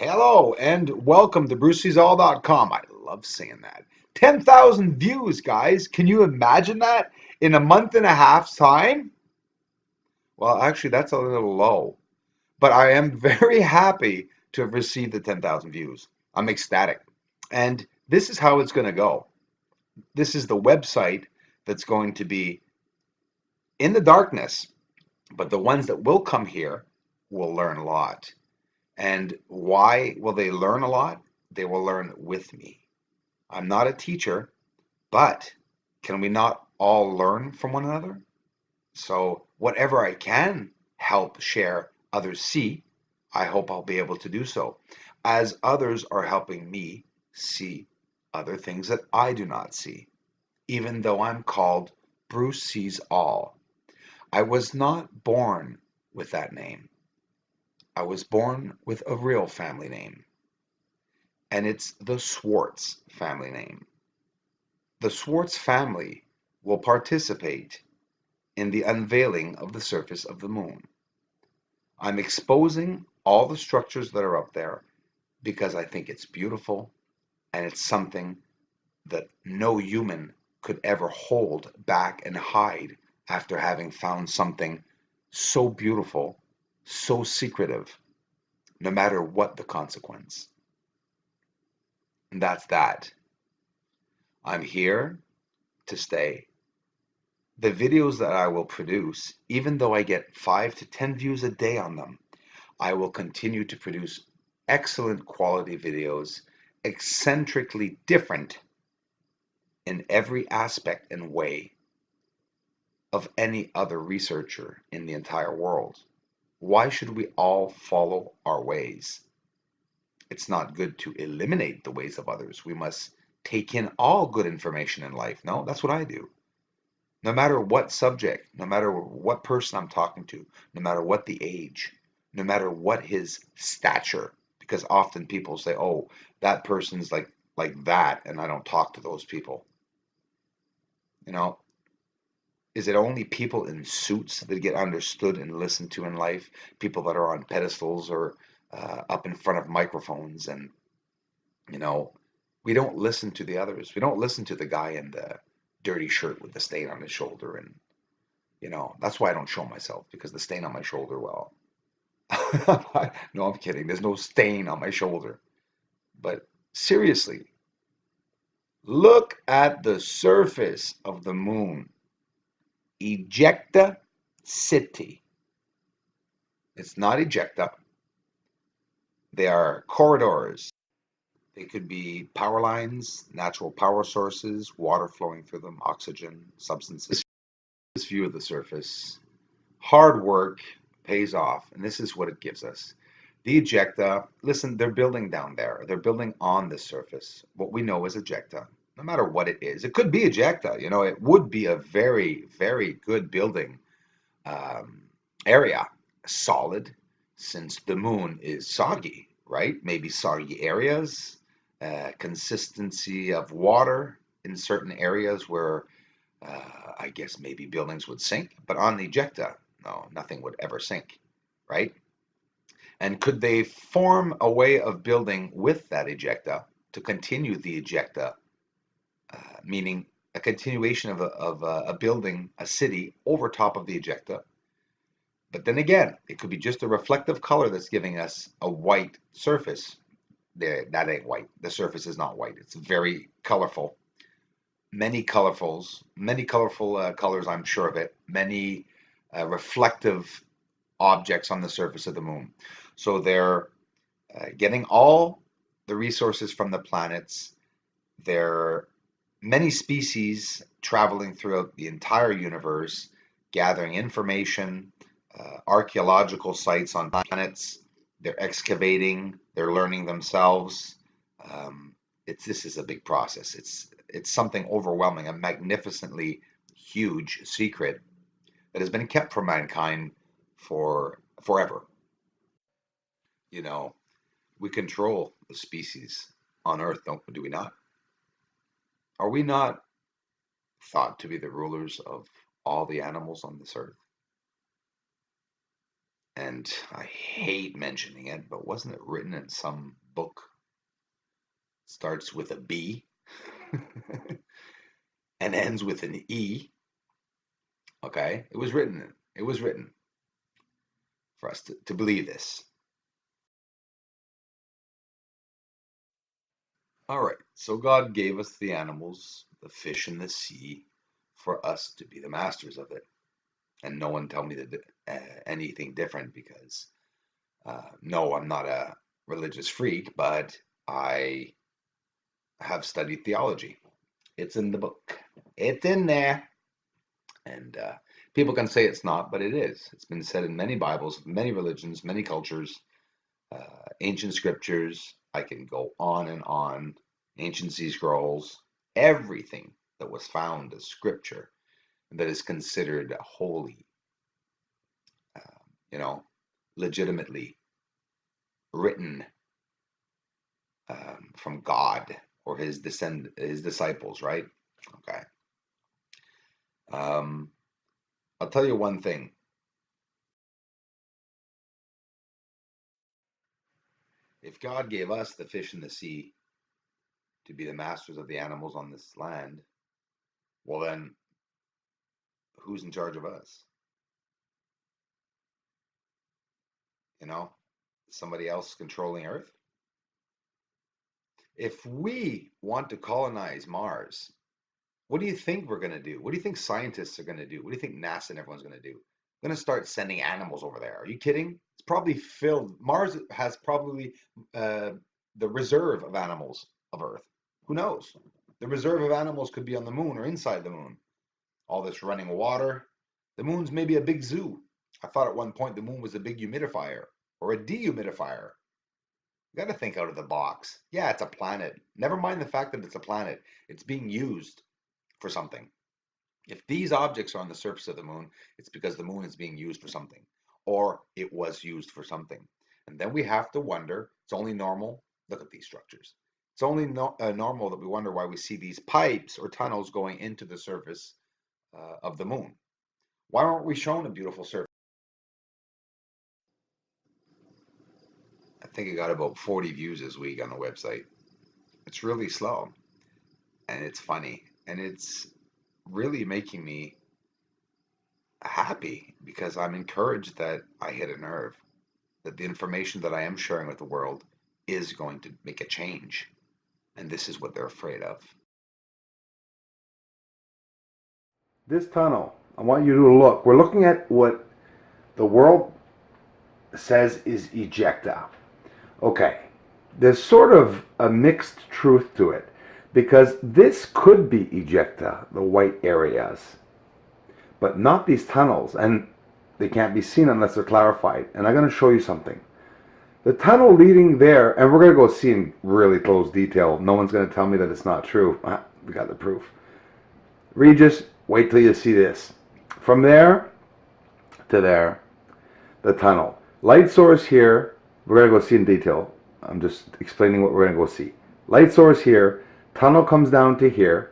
Hello and welcome to BruceSeesAll.com. I love saying that. 10,000 views, guys. Can you imagine that in a month and a half's time? Well, actually, that's a little low, but I am very happy to have received the 10,000 views. I'm ecstatic. And this is how it's going to go. This is the website that's going to be in the darkness, but the ones that will come here will learn a lot. And why will they learn a lot? They will learn with me. I'm not a teacher, but can we not all learn from one another? So whatever I can help share others see, I hope I'll be able to do so, as others are helping me see other things that I do not see, even though I'm called Bruce Sees All. I was not born with that name. I was born with a real family name, and it's the Swartz family name. The Swartz family will participate in the unveiling of the surface of the moon. I'm exposing all the structures that are up there because I think it's beautiful and it's something that no human could ever hold back and hide after having found something so beautiful, so secretive, no matter what the consequence. And that's that. I'm here to stay. The videos that I will produce, even though I get 5 to 10 views a day on them, I will continue to produce excellent quality videos, eccentrically different in every aspect and way of any other researcher in the entire world. Why should we all follow our ways? It's not good to eliminate the ways of others. We must take in all good information in life. No, that's what I do. No matter what subject, no matter what person I'm talking to, no matter what the age, no matter what his stature, because often people say, "Oh, that person's like that," and I don't talk to those people. You know, is it only people in suits that get understood and listened to in life? People that are on pedestals or up in front of microphones, and you know, we don't listen to the others. We don't listen to the guy in the dirty shirt with the stain on his shoulder and that's why I don't show myself because the stain on my shoulder, well, no, I'm kidding. There's no stain on my shoulder. But seriously, look at the surface of the moon. Ejecta city. It's not ejecta. They are corridors. They could be power lines, natural power sources, water flowing through them, oxygen, substances. This view of the surface. Hard work pays off, and this is what it gives us. The ejecta, listen, they're building down there. They're building on the surface. What we know is ejecta, no matter what it is. It could be ejecta, it would be a very, very good building um, area. Solid, since the moon is soggy, right? Maybe soggy areas, consistency of water in certain areas where I guess maybe buildings would sink, but on the ejecta, no, nothing would ever sink, right? And could they form a way of building with that ejecta to continue the ejecta, meaning a continuation of a building, a city over top of the ejecta? But then again, it could be just a reflective color that's giving us a white surface. There, that ain't white. The surface is not white. It's very colorful. Many colorful colors, I'm sure of it. Many reflective objects on the surface of the moon. So they're getting all the resources from the planets. There are many species traveling throughout the entire universe, gathering information, archaeological sites on planets. They're excavating, they're learning themselves. This is a big process. It's something overwhelming, a magnificently huge secret that has been kept from mankind for forever. You know, we control the species on Earth, do we not? Are we not thought to be the rulers of all the animals on this earth? and I hate mentioning it, but wasn't it written in some book? Starts with a B and ends with an E. Okay, it was written. It was written for us to believe this. All right, so God gave us the animals, the fish in the sea, for us to be the masters of it. And no one tell me anything different because no, I'm not a religious freak, but I have studied theology. It's in the book. It's in there. And people can say it's not, but it is. It's been said in many Bibles, many religions, many cultures, ancient scriptures. I can go on and on. Ancient sea scrolls, everything that was found as scripture that is considered holy, you know, legitimately written from God or his disciples, right? Okay. I'll tell you one thing. If God gave us the fish in the sea to be the masters of the animals on this land, well then, who's in charge of us? You know, somebody else controlling Earth? If we want to colonize Mars, what do you think we're going to do? What do you think scientists are going to do? What do you think NASA and everyone's going to do? Going to start sending animals over there. Are you kidding? It's probably filled. Mars has probably the reserve of animals of Earth. Who knows? The reserve of animals could be on the moon or inside the moon. All this running water. The moon's maybe a big zoo. I thought at one point the moon was a big humidifier or a dehumidifier. You got to think out of the box. Yeah, it's a planet. Never mind the fact that it's a planet. It's being used for something. If these objects are on the surface of the moon, it's because the moon is being used for something, or it was used for something. And then we have to wonder, it's only normal. Look at these structures. It's only normal that we wonder why we see these pipes or tunnels going into the surface of the moon. Why aren't we shown a beautiful surface? I think it got about 40 views this week on the website. It's really slow and it's funny and it's really making me happy because I'm encouraged that I hit a nerve, that the information that I am sharing with the world is going to make a change. And this is what they're afraid of. This tunnel, I want you to look. We're looking at what the world says is ejecta. Okay, there's sort of a mixed truth to it because this could be ejecta, the white areas, but not these tunnels, and they can't be seen unless they're clarified. And I'm going to show you something. The tunnel leading there, and we're going to go see in really close detail. No one's going to tell me that it's not true. We got the proof. Regis, wait till you see this. From there to there, the tunnel. Light source here. We're going to go see in detail. I'm just explaining what we're going to go see. Light source here. Tunnel comes down to here.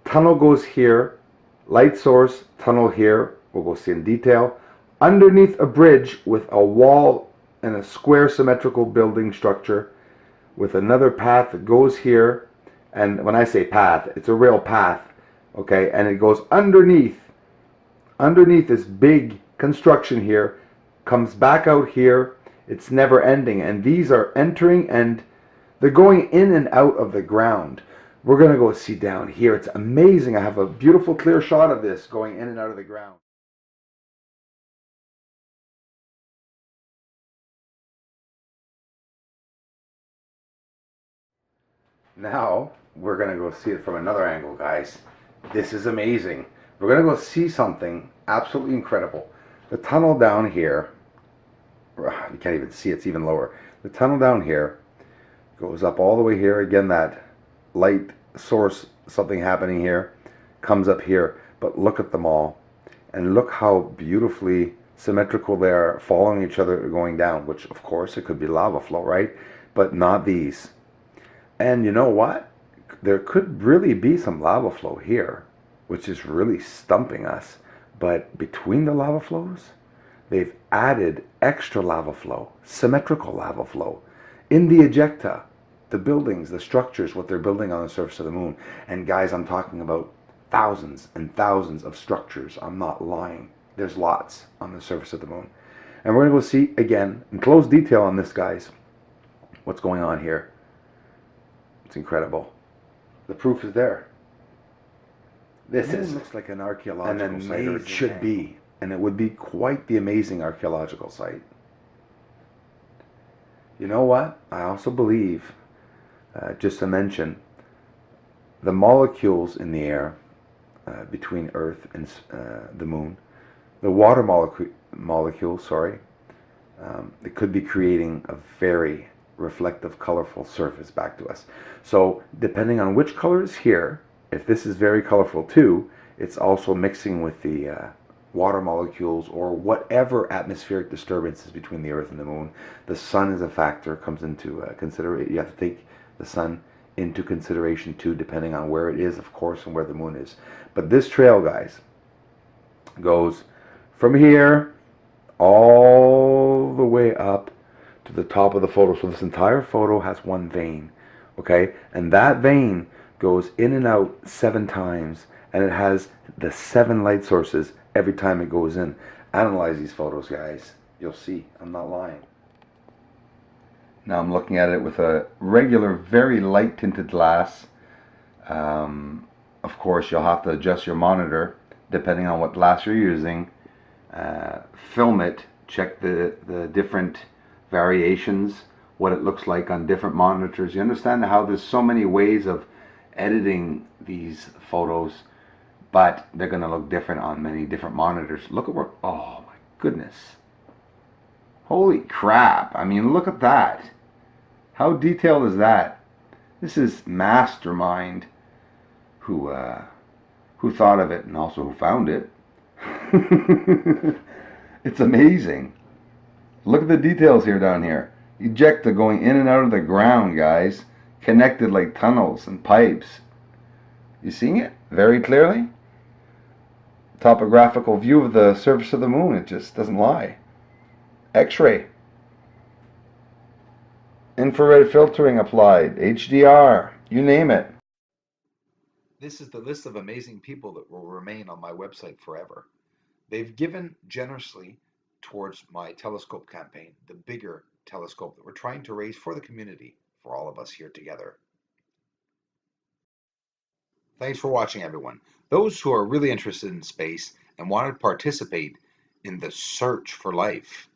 Tunnel goes here. Light source, tunnel here. We'll go see in detail. Underneath a bridge with a wall and a square symmetrical building structure with another path that goes here. And when I say path, it's a real path. Okay, and it goes underneath this big construction here, comes back out here. It's never ending, and these are entering and they're going in and out of the ground. We're going to go see down here. It's amazing. I have a beautiful clear shot of this going in and out of the ground. Now we're going to go see it from another angle, guys. This is amazing. We're going to go see something absolutely incredible. The tunnel down here, you can't even see, it's even lower. The tunnel down here goes up all the way here. Again, that light source, something happening here, comes up here. But look at them all. And look how beautifully symmetrical they are, following each other going down, which of course it could be lava flow, right? But not these. And you know what? There could really be some lava flow here, which is really stumping us. But between the lava flows, they've added extra lava flow, symmetrical lava flow, in the ejecta, the buildings, the structures, what they're building on the surface of the moon. And guys, I'm talking about thousands and thousands of structures. I'm not lying. There's lots on the surface of the moon. And we're going to go see, again, in close detail on this, guys, what's going on here. It's incredible. The proof is there. This looks like an archaeological site, or it should be. And it would be quite the amazing archaeological site. You know what? I also believe, just to mention, the molecules in the air between Earth and the moon, the water molecules, sorry, it could be creating a very reflective, colorful surface back to us. So depending on which color is here, if this is very colorful too, it's also mixing with the water molecules or whatever atmospheric disturbances between the Earth and the moon. The sun is a factor, comes into consideration. You have to take the sun into consideration too, depending on where it is, of course, and where the moon is. But this trail, guys, goes from here all the way up to the top of the photo. So this entire photo has one vein, okay? And that vein goes in and out 7 times, and it has the 7 light sources every time it goes in. Analyze these photos, guys. You'll see. I'm not lying. Now I'm looking at it with a regular, very light tinted glass. Of course, you'll have to adjust your monitor depending on what glass you're using. Film it, check the different variations, what it looks like on different monitors. You understand how there's so many ways of editing these photos, but they're going to look different on many different monitors. Look at where, oh my goodness. Holy crap. I mean, look at that. How detailed is that? This is mastermind who thought of it and also who found it. It's amazing. Look at the details here down here. Ejecta going in and out of the ground, guys. Connected like tunnels and pipes. You seeing it very clearly? Topographical view of the surface of the moon. It just doesn't lie. X-ray. Infrared filtering applied. HDR. You name it. This is the list of amazing people that will remain on my website forever. They've given generously towards my telescope campaign, the bigger telescope that we're trying to raise for the community, for all of us here together. Thanks for watching, everyone. Those who are really interested in space and want to participate in the search for life,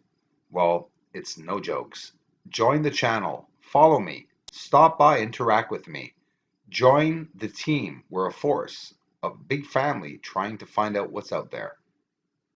well, it's no jokes. Join the channel, follow me, stop by, interact with me. Join the team. We're a force, a big family trying to find out what's out there.